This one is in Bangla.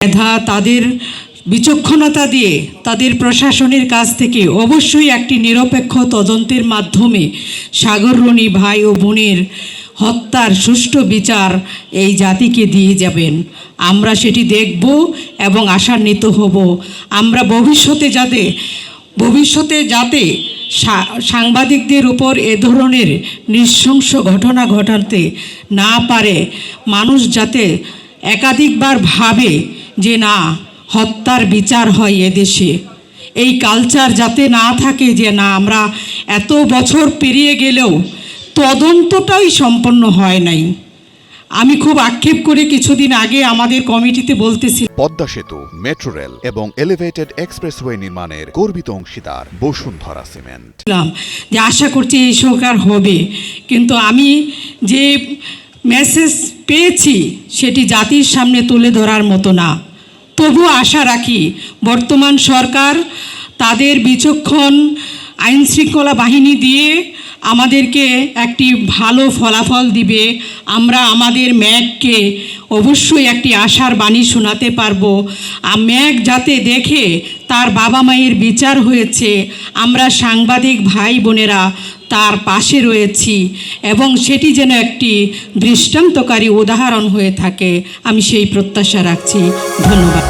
মেধা তাদের বিচক্ষণতা দিয়ে তাদের প্রশাসনের কাছ থেকে অবশ্যই একটি নিরপেক্ষ তদন্তের মাধ্যমে সাগররণী ভাই ও বোনের হত্যার সুষ্ঠু বিচার এই জাতিকে দিয়ে যাবেন। আমরা সেটি দেখব এবং আশান্বিত হব। আমরা ভবিষ্যতে যাতে সাংবাদিকদের উপর এ ধরনের নৃশংস ঘটনা ঘটাতে না পারে, মানুষ যাতে একাধিকবার ভাবে যে না, হত্যার বিচার হয় এদেশে, এই কালচার যাতে না থাকে যে না, আমরা এত বছর পেরিয়ে গেলেও তদন্তটাই সম্পন্ন হয় নাই। আমি খুব আক্ষেপ করে কিছুদিন আগে আমাদের কমিটিতে বলতেছি, পদ্মা সেতু, মেট্রো রেল এবং এলিভেটেড এক্সপ্রেসওয়ে নির্মাণের গর্বিত অংশীদার বসুন্ধরা সিমেন্ট, যে আশা করছি এই সরকার হবে, কিন্তু আমি যে মেসেজ পেয়েছি সেটি জাতির সামনে তুলে ধরার মতো না। তবু আশা রাখি বর্তমান সরকার তাদের বিচক্ষণ আইনশৃঙ্খলা বাহিনী দিয়ে আমাদেরকে একটি ভালো ফলাফল দিবে। আমরা আমাদের ম্যাগকে অবশ্যই একটি আশার বাণী শোনাতে পারবো। ম্যাগ যাতে দেখে তার বাবা মায়ের বিচার হয়েছে, আমরা সাংবাদিক ভাই বোনেরা তার পাশে রয়েছি এবং সেটি যেন একটি দৃষ্টান্তকারী উদাহরণ হয়ে থাকে, আমি সেই প্রত্যাশা রাখছি। ধন্যবাদ।